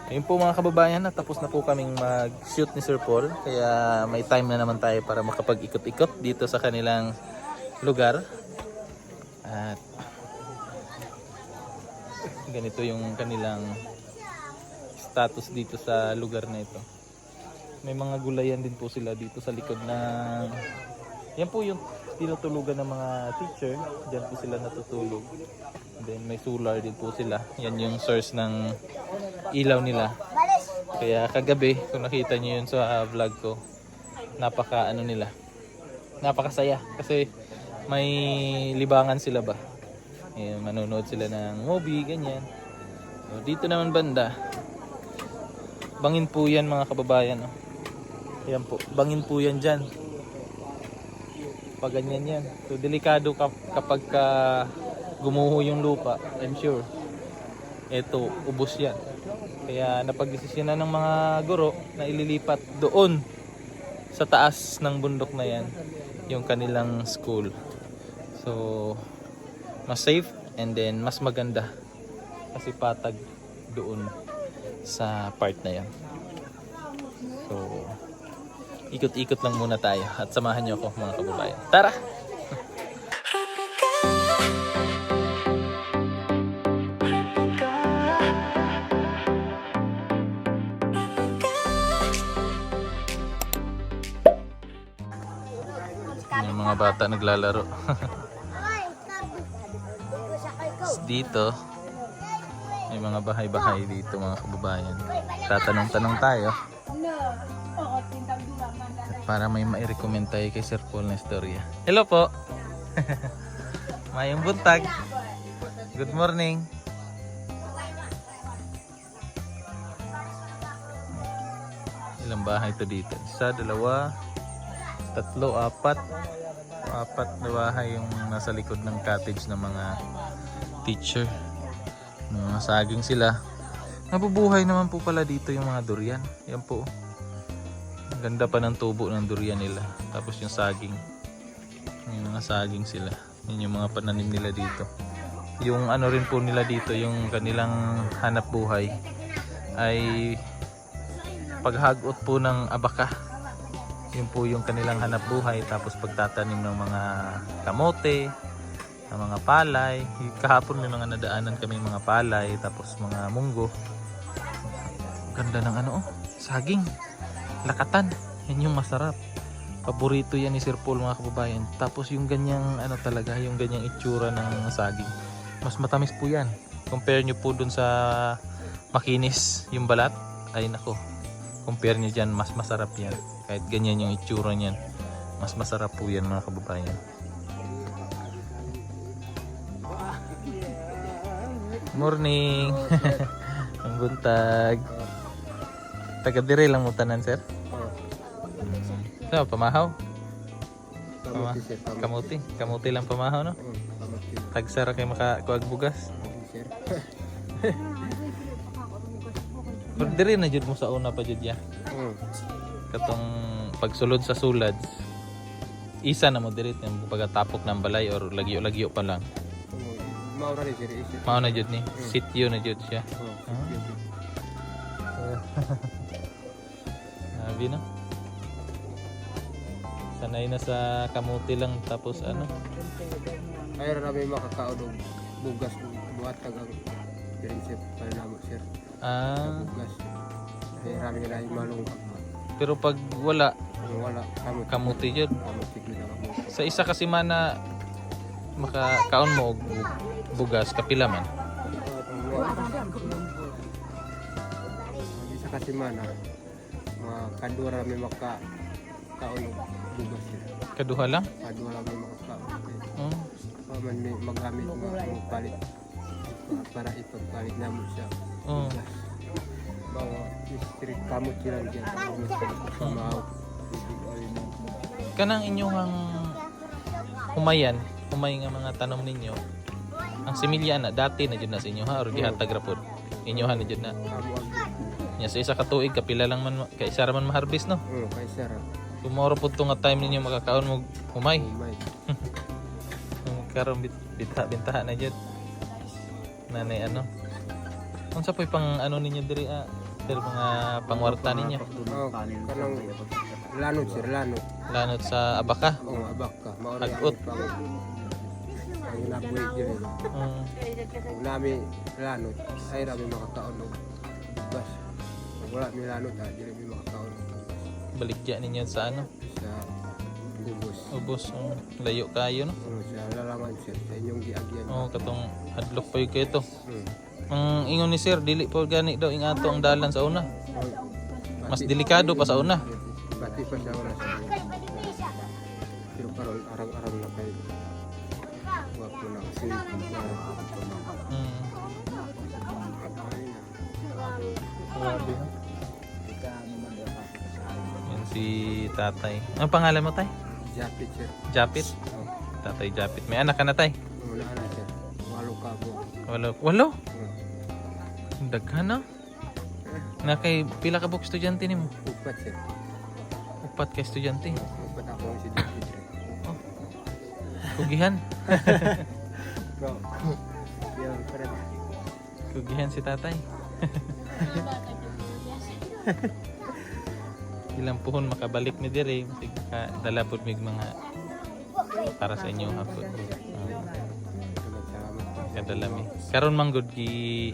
Ayun po mga kababayan, natapos na po kaming mag-shoot ni Sir Paul. Kaya may time na naman tayo para makapag-ikot-ikot dito sa kanilang lugar. At ganito yung kanilang status dito sa lugar na ito. May mga gulayan din po sila dito sa likod ng... Yan po yung tinutulugan ng mga teacher. Diyan po sila natutulog. Then may solar din po sila. Yan yung source ng ilaw nila. Kaya kagabi, kung nakita nyo yun sa vlog ko, napakasaya. Kasi may libangan sila ba. Manonood sila ng movie, ganyan. So, dito naman banda, bangin po yan mga kababayan. Yan po, bangin po yan dyan. Pag ganyan yan. So delikado kapag gumuho yung lupa, I'm sure eto, ubos yan. Kaya napag-desisyon na ng mga guro na ililipat doon sa taas ng bundok na yan yung kanilang school. So mas safe and then mas maganda kasi patag doon sa part na yan. So ikot-ikot lang muna tayo at samahan niyo ako mga kababayan. Tara! Yung mga bata naglalaro. Dito may mga bahay-bahay dito mga kababayan. Tatanong-tanong tayo para may mai-recommend tayo kay Sir Paul na istorya. Hello po! Mayong buntag! Good morning! Ilang bahay ito dito? Isa, dalawa, tatlo, apat. Apat na bahay yung nasa likod ng cottage ng mga teacher. Mga saging sila. Nabubuhay naman po pala dito yung mga durian. Yan po. Ang ganda pa ng tubo ng durian nila. Tapos yung saging. Yung mga saging sila. Yun yung mga pananim nila dito. Yung ano rin po nila dito, yung kanilang hanap buhay ay paghagot po ng abaka. Yun po yung kanilang hanap buhay. Tapos pagtatanim ng mga kamote, ng mga palay. Kahapon may mga nadaanan kami mga palay. Tapos mga munggo. Ganda ng ano, saging. Lakatan, yan yung masarap. Paborito yan ni Sir Paul mga kababayan. Tapos yung ganyang ano talaga, yung ganyang itsura ng saging, mas matamis po yan. Compare nyo po dun sa makinis yung balat, ay nako, compare nyo dyan, mas masarap yan. Kahit ganyan yung itsura nyan, mas masarap po yan mga kababayan. Morning. Ang buntag. Taga dire lang mo tanan sir? So, pamahaw? Kamuti sir. Kamuti? Kamuti lang pamahaw no? Tagsara kayo makakuag bugas? Sir. Pero dire na jud mo sa una pa jud ya? Katong pagsulod sa sulad, isa na mo dire yung pagkatapok ng balay or lagyo-lagyo pa lang? Maura ni sir. Mao na jud ni? Sityo na jud siya? Sabi no? Sanay na sa kamuti lang tapos ano? Ay ra may makakaon og bugas buhat tagang diring sir para namo sir. Bugas. Ay ra nila ay malong. Pero pag wala kamuti jud. Kamuti gid ako. Sa isa kasi mana makakaon mo og bugas kapila man. Isa kasi man mga kadura may makakaon og bugas sir. Kaduha lang? Kadura may makakaon. Oh. Man may magamit ng palit para ipagpalit namo siya. Oh. Bawa street kamot sila dyan. Pamahaw. Kanang inyong humay nga mga tanom ninyo. Ang similya na dati na jud na sa inyo ha or gihatag ra pod. Inyohan na jud na. Nya sa isa ka tuig kapila lang man kay isa ra man ma-harvest no. Kay isa ra. Tomorrow pod to nga time ninyo makakaon mo humay. Karon bintahan na jud. Nanay ano? Unsa poy pang ano ninyo diri Master, mga pangwarta ninyo. Oh, kanang lanot sir, lanot. Lanot sa abaka. Oh, abak ka. Maura Agot. Ang nabuhi diri. Mm. Kung nami lanot, ay rami makakaon og bugas. Kung wala mi lanot, dili mi makakaon og bugas. Baligya ninyo sa ano? Sa ubos. Ubos. Layo kayo, no? Oh, sa lalaman sir, sa inyong giagyan. Oo, katong hadlok pa yung kayo to. Hmm. Ang ingon ni sir, dili po gani daw ing ato ang dalan sa una. Oh, Mas delikado pa sa una. Pati pa sa oras. Pero karon arang-arang na kay wapo na kasi Mm. Grabe, no? Yan si tatay. Ano pangalan mo, tay? Japit sir. Japit? Oh, Tatay Japit. May anak ka na, tay? wala na sir. Walo ka po. Walo? Oh, Daghan na? Na kay pila ka buk estudyante nimo? upat sir. Upat ka estudyante. Upat ako si Japit sir. Kugihan. Bro. Yan, parang Kugihan si tatay. Ilang puhon makabalik ni dire, masig ka dala pud mig mga para sa inyo hapon. salamat po. Kadala mi. Karon man gud gi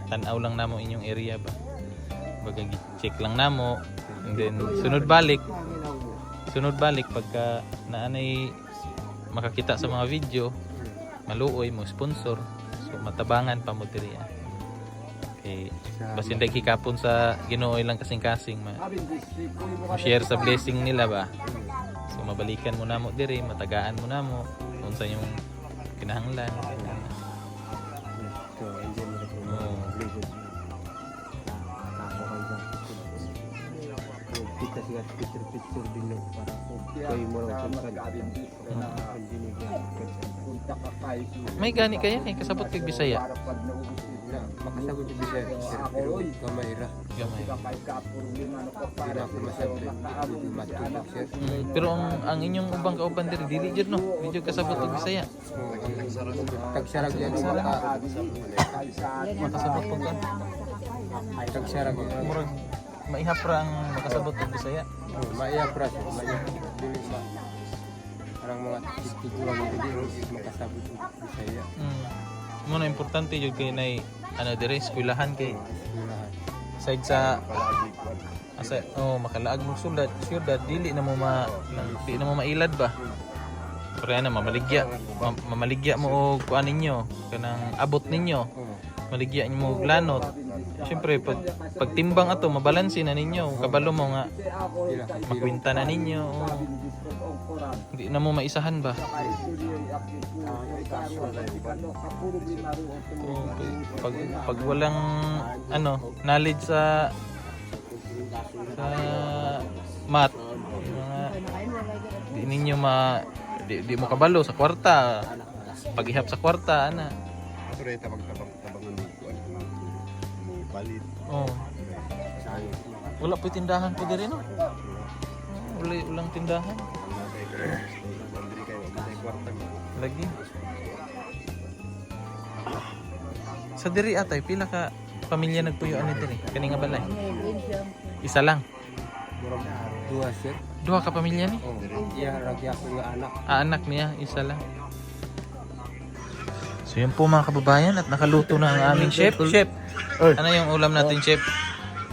tan-aw lang namo inyong area ba. Baga gi-check lang namo and then sunod balik pagka naanay makakita sa mga video, maluoy mo sponsor. So matabangan pa mo diri. Okay. Basta hindi hikapon sa Ginoo lang kasing-kasing share sa blessing nila ba. So mabalikan mo namo diri, matagaan mo namo unsa yung kinahanglan. So, enjoy mo na po. Oo. Kita siya picture din no para po kayo mo lang May gani kayo eh kasabot kay Bisaya. na makasagot yung bisaya sir pero kamay ra Gamay. hindi ako masabi hindi matulog sir. Pero ang inyong ubang kauban diri dili jud no. Medyo kasabot kay Bisaya. Tagsarag yan yung Makasabot pag ka. tagsarag yan Murag maihap ra ang makasabot kay Bisaya. maiya pras maiya dili ma parang mga tigulang hindi makasabot yung bisaya Mo na importante jud kay nay ano diri eskwelahan kay lahat side sa asa makalaag mo sulat sure that dili na mo mailad ba. Pero ano mamaligya mo og kuan ninyo kanang abot ninyo. Maligya mo og lanot. Siyempre pagtimbang ato mabalanse na ninyo kabalo mo nga makwinta na ninyo. Hindi na mo maisahan ba? Pag walang knowledge sa math di ninyo di mo kabalo sa kwarta. Paghihap sa kwarta ana. Oh. Wala po tindahan po diri no? Walang tindahan. Lagi. Sa diri atay pila ka pamilya nagpuyo ani diri? Kani nga balay. Isa lang. dua sir Duha ka pamilya ni? iya ragya ko nga anak Anak niya, isa lang. So yun po mga kababayan at nakaluto na ang aming chef. Chef, ano yung ulam natin chef?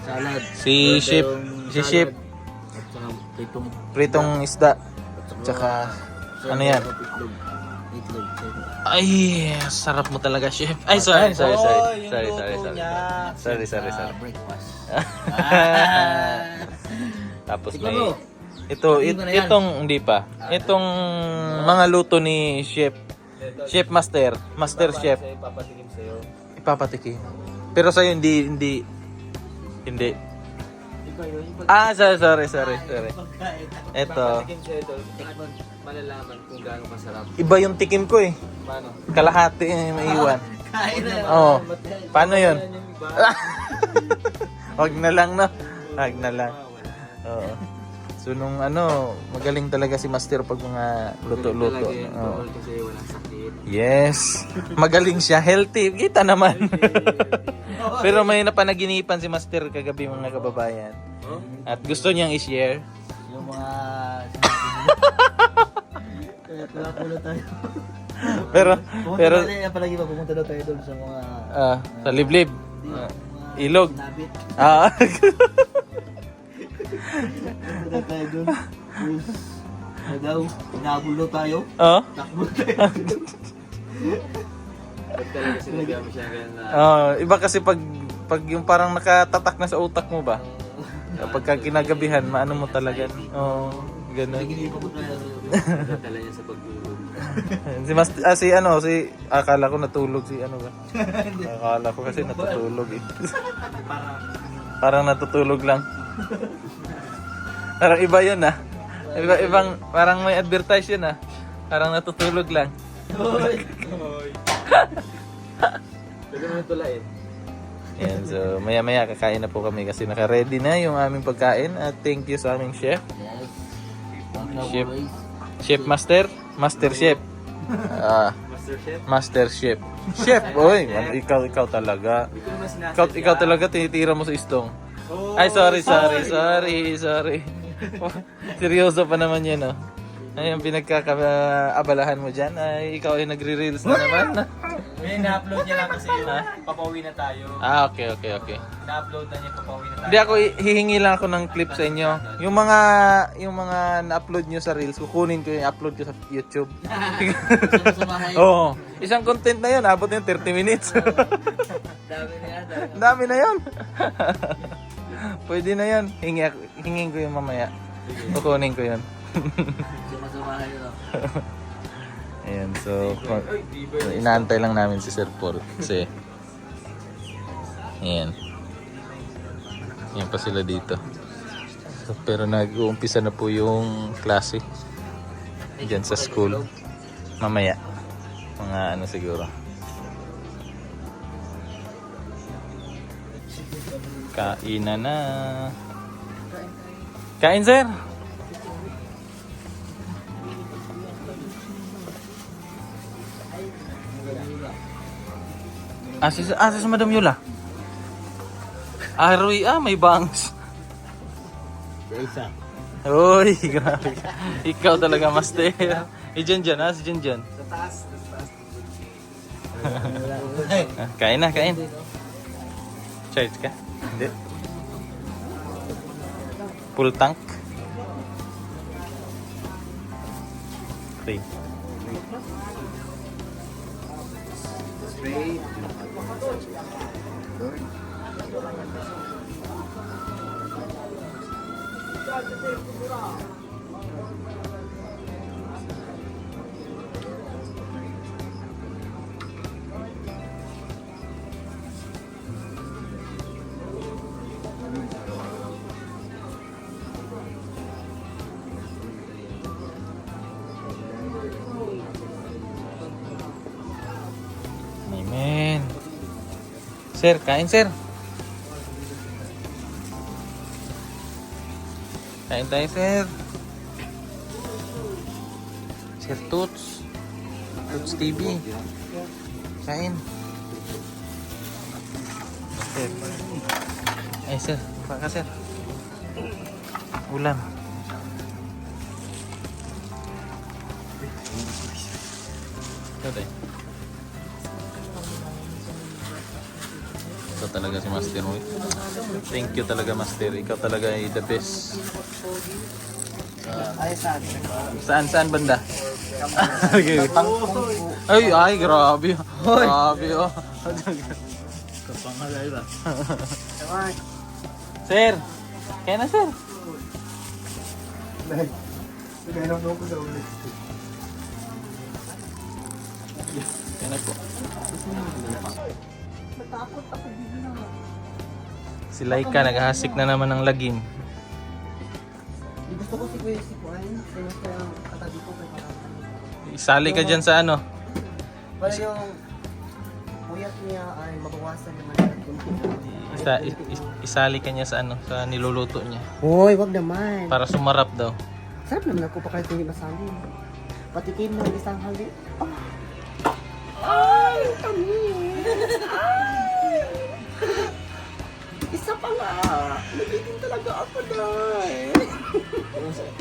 salad Si chef, pritong isda. Tsaka, ano yan? Ay, sarap mo talaga chef. Ay, sorry. Breakfast. Tapos may, itong, hindi pa. Itong mga luto ni chef. Chef Master Chef. Ipapatikim sa'yo. Ipapatikim. Pero sa'yo hindi. Iba yun. Sorry. Ito. Ipapatikim sa'yo ito. Malalaman kung gaano kasarap. Iba yung tikim ko eh. Paano? Kalahati yung maiwan. Kain na lang. Oo. Paano yun? Yan yung iba. Wag na lang no. Wag na lang. Oo. So nung magaling talaga si Master pag mga luto-luto. Talaga yun, Oo. kasi walang sakit. Yes. Magaling siya, healthy. Kita naman. Pero may napanaginipan si Master kagabi mga kababayan. Oh? At gusto niyang i-share. Yung mga kaya pula tayo. Pero Pumunta palagi ba pumunta daw tayo doon sa mga sa liblib. mga Ilog. nabit. Ah. Pumunta daw tayo doon. Tapos daw, inahabol daw tayo. Oh. Takbo tayo. Ba't talaga sinabihan mo siya ganyan na Iba kasi pag yung parang nakatatak na sa utak mo ba? Kapag kinagabihan, maano mo talaga. Ganun. Naginipan ko tayo. dala niya sa pagtulog. si akala ko natulog si ano ba? Akala ko kasi natutulog eh. Parang natutulog lang. Parang iba yun ah. Ibang parang may advertise yun ah. Parang natutulog lang. Pwede mo tulain. Yan, so maya-maya kakain na po kami kasi naka-ready na yung aming pagkain at thank you sa aming chef. Yes. Chef. Chef Master? Master Chef. Master Chef? Master Chef. Chef, oy, ikaw talaga. Hindi ko naman sinasadya. Ikaw talaga tinitira mo sa istong. Ay, sorry. Seryoso pa naman yan, oh. Ay, ang pinagkakaabalahan mo dyan ay ikaw ay nagre-reels na naman. May na-upload niya lang kasi yun. Papauwi na tayo. Okay. Na-upload na niya, papauwi na tayo. Hindi ako hihingi lang ako ng clip sa inyo. Yung mga na-upload nyo sa reels, kukunin ko yung upload ko sa YouTube. Oo. Isang content na yun, abot yung 30 minutes. Dami na yan. Dami na yun. Pwede na yun. Hingin ko yung mamaya. Kukunin ko yun. Sumasamahan yun. Ayan, so inaantay lang namin si Sir Paul kasi ayan. Ayan pa sila dito. So, pero nag-uumpisa na po yung klase dyan sa school. Mamaya. Mga ano siguro. Kainan na. Kain, sir! Si Madam Yula. Aroy, may bangs. Isa. Uy, grabe. Ikaw talaga, Master. Si Jan. Sa taas. Kain na. Charge ka? Hindi. Full tank. 3. Straight. Amen. Sir, kain, sir. Kain tayo, sir. Sir Toots. Toots TV. Kain. Sir. Ay, sir. Baka, sir. Ulam. Ito tayo. Ito talaga si Master mo. Thank you talaga, Master. Ikaw talaga ay the best. Saan banda? ay, grabe. Grabe, oh. Kapangalay ba? Sir, kaya na, sir. Meron mo ko sa ulit. Kaya na po. Si Laika naghahasik na naman ng lagim. Gusto ko si Kuya si Kuan. Kaya katabi ko kay parang. Isali ka dyan sa ano. Para yung puyat niya ay mabawasan naman ng kunti. Isali ka niya sa ano, sa niluluto niya. Hoy, wag naman. Para sumarap daw. Sarap naman ako pa kahit hindi masali. Patikim ng isang hali. Ay, tamis! Ay! Isa pa nga! Nagitin talaga ako dahil.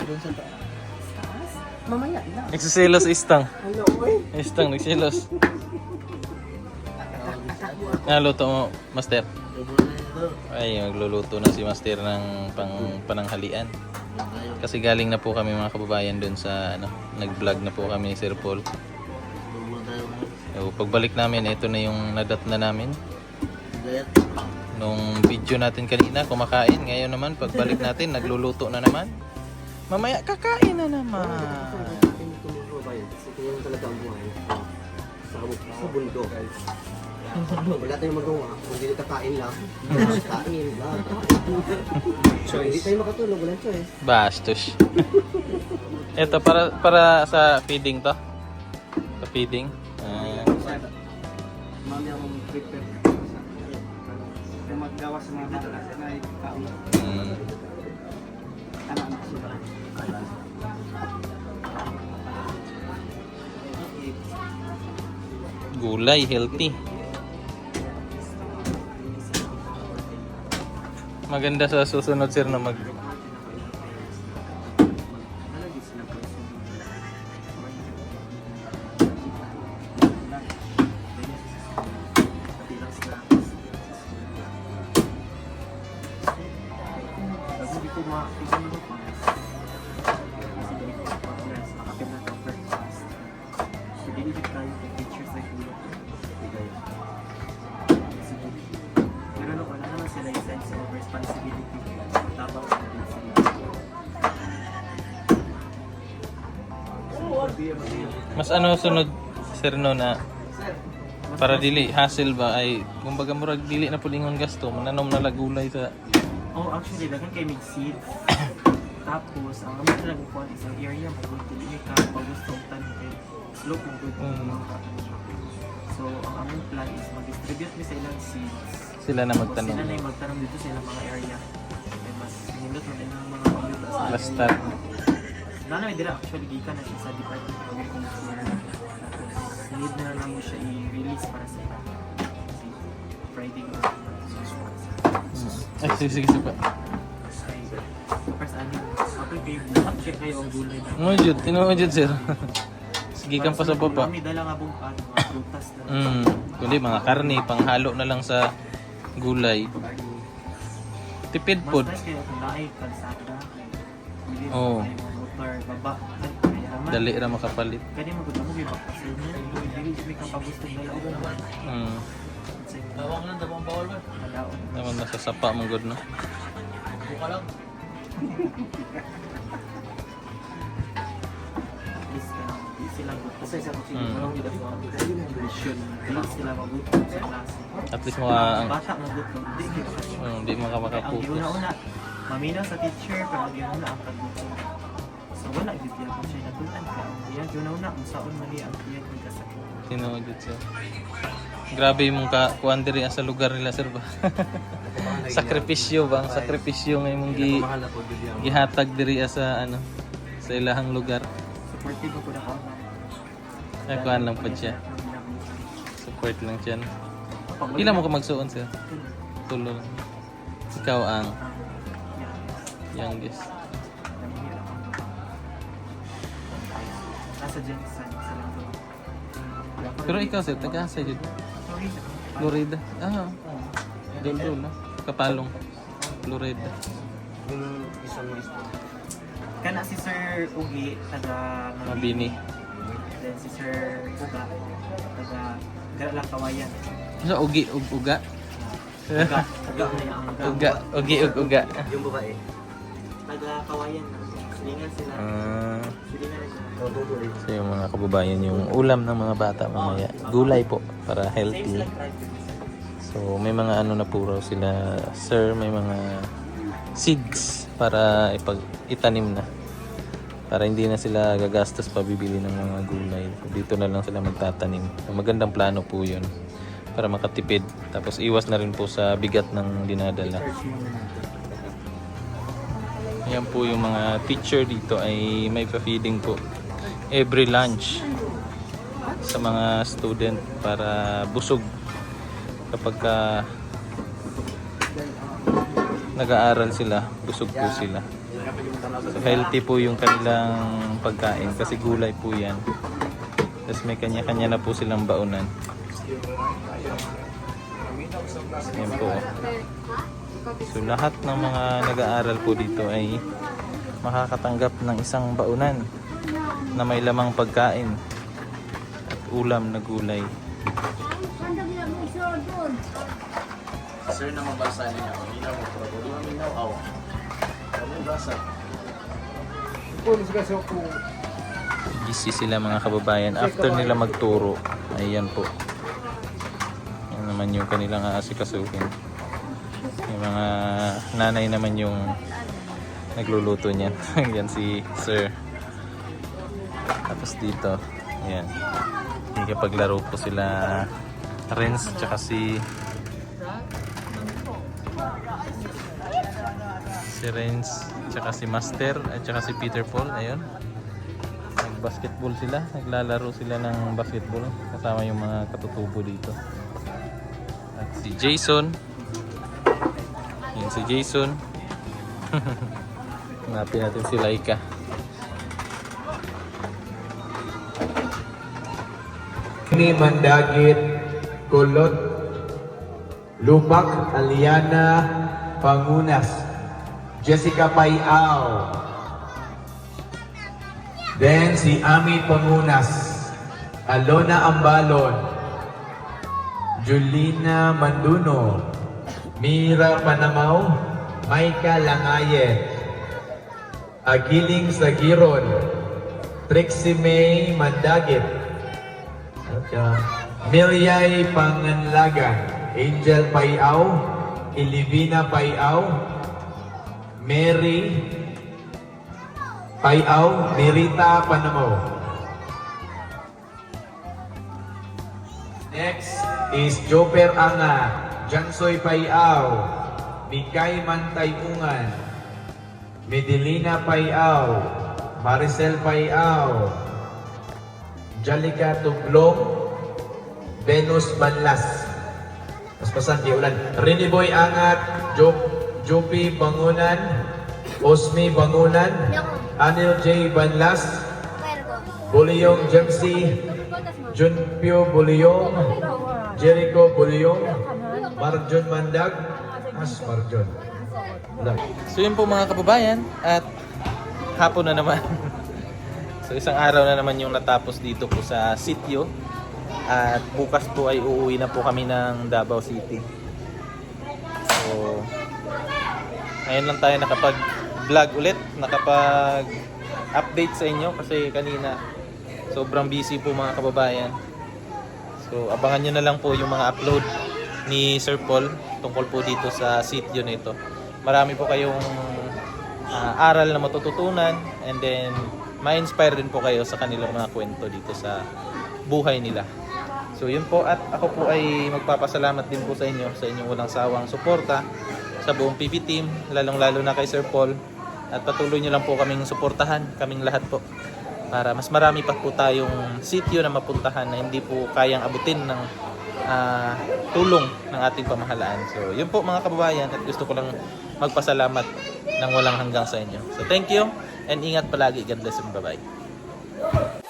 Doon sa taas. Taas? Mamaya na. Nagsiselos istang. Ano, oy? Istang, nagsiselos. Luto mo, Master. Ay, magluluto na si Master ng pananghalian. Kasi galing na po kami mga kababayan doon sa ano, nag-vlog na po kami ni Sir Paul. So, pagbalik namin, ito na yung nadat na namin. Nung video natin kanina, kumakain. Ngayon naman, pagbalik natin, nagluluto na naman. Mamaya, kakain na naman. Ito yung talaga ang buhay. Sa bundok. Wala tayong magawa. Kung hindi kakain lang. Kain lang. Hindi tayo makatulog. Walang choice. Bastos. Ito, para sa feeding to. Sa feeding. Mami akong prepare. Kaya maggawa sa mga bata na ikaon. Anak sila. Gulay, healthy. Maganda sa susunod sir na mag mas ano sunod sir no na para dili hassle ba ay kumbaga murag dili na pulingon gasto mananom na lagulay sa Actually, dagan kay mix seeds. Tapos, ang naman talaga po isang area magod dili ka pagustong tan kay slope mo good. So, ang aming plan is mag-distribute mi sa ilang seeds. sila na Tapos magtanong. sila na yung magtanong dito sa ilang mga area. Kaya mas hinindot mo din ang mga pamilya sa Basta Lalo may dira actually gikan na siya sa Department of Agriculture. Tapos need na lang mo siya i-release para sa iba. Kasi Friday ko. ay sige pa. First ano, ako yung check kayo ang gulay na. Mo jud, tinuod jud sir. Sige kang pa sa baba. Kami dala nga buong mga prutas na. Kundi mga karne panghalo na lang sa gulay. Tipid Mas pod. nice kayo kung naay kalsada. Hindi Oo. mo kayo motor, baba. Dali ra makapalit. Kani magud mo gyud kasi niya dili jud ka pagusto na lang. Tawag lang, dabang bawal ba? Malaon. Naman nasa sapa mong good no. Buka lang. Please ka lang. Di sila good. Kasi sa kasi Mm. walang gid ako. Di sila magutom sa klase. At least mga ang Bata magutom. Di gid kasi. di Ang makakapokus. giuna-una, mamina sa teacher, pero ang giuna ang kagutom. So wala gid yan kung siya natulan ka. Yan giuna-una kung saan mali ang tiyan kung kasakit. Tinuod jud sir. Grabe yung kuan diri sa lugar nila sir ba. Sakripisyo ba? Ang sakripisyo nga imong gihatag diri sa ano sa ilahang lugar. Supportive ako na ako. Ay kuan lang pa siya. Support lang siya. No? Pila mo ka magsuon sir? Tulo lang. Ikaw ang youngest. Nasa Jensen sa Lando. Pero ikaw sir, taga-asa jud. Sorry. Florida. Doon na. Kapalong. Florida. Kana si Sir Ugi, taga Mabini. Then si Sir Uga, taga Garala Kawayan. Sa ugi ug uga. Uga na yung Uga, ugi ug uga. Yung babae. Taga Kawayan. Silingan sila. Silingan rin sila. So yung mga kababayan, yung ulam ng mga bata mamaya. Gulay po para healthy. So may mga ano na puro sila sir, may mga seeds para itanim na. Para hindi na sila gagastos pa bibili ng mga gulay. So, dito na lang sila magtatanim. So, magandang plano po yun. para makatipid. Tapos iwas na rin po sa bigat ng dinadala. Yan po yung mga teacher dito ay may pa-feeding po every lunch sa mga student para busog kapag nag-aaral sila, busog po sila. So healthy po yung kanilang pagkain kasi gulay po yan. Tapos may kanya-kanya na po silang baunan. Yan po. So lahat ng mga nag-aaral po dito ay makakatanggap ng isang baunan na may lamang pagkain at ulam na gulay. Sir, na mabasa niya ako. Hindi ako pero di mo minaw ako. Ano basa? Busy sila mga kababayan after nila magturo. Ayan po. Yan naman yung kanilang aasikasuhin. Yung mga nanay naman yung nagluluto niyan. Yan si Sir. Tapos dito, ayan. Paglaro po sila Renz tsaka si Renz tsaka si Master at tsaka si Peter Paul. Ayun. Nag-basketball sila. Naglalaro sila ng basketball kasama yung mga katutubo dito. At si Jason. Yan si Jason. Hanapin natin si Laika. Ni Mandagit, Kulot, Lumak, Aliana, Pangunas, Jessica Payao. Then si Ami Pangunas, Alona Ambalon, Julina Manduno, Mira Panamaw, Maika Langayen, Agiling Sagiron, Trixie May Mandagit, Milyay Panganlagan, Angel Payao, Ilivina Payao, Mary Payao, Merita Panamaw. Next is Joper Anga, Jansoy Payao, Mikay Mantayungan, Medelina Payao, Maricel Payao, Jalika Tuglong, Venus Banlas. Paspasan di ulan. Rini Boy Angat, Jopi Bangunan, Osmi Bangunan, Anil J. Banlas, Buliyong Jamsi, Junpyo Buliyong, Jericho Buliyong, Marjon Mandag, Marjon. So yun po mga kababayan at hapon na naman. So isang araw na naman yung natapos dito po sa sitio. At bukas po ay uuwi na po kami ng Davao City. So ngayon lang tayo nakapag-vlog ulit, nakapag-update sa inyo kasi kanina sobrang busy po mga kababayan. So abangan nyo na lang po yung mga upload ni Sir Paul tungkol po dito sa sitio nito. Marami po kayong aral na matututunan and then ma-inspire din po kayo sa kanilang mga kwento dito sa buhay nila. So yun po at ako po ay magpapasalamat din po sa inyo sa inyong walang sawang suporta sa buong PB team, lalong-lalo na kay Sir Paul, at patuloy nyo lang po kaming suportahan, kaming lahat po, para mas marami pa po tayong sitio na mapuntahan na hindi po kayang abutin ng tulong ng ating pamahalaan. So yun po mga kababayan at gusto ko lang magpasalamat ng walang hanggang sa inyo. So thank you and ingat palagi. God bless and bye-bye.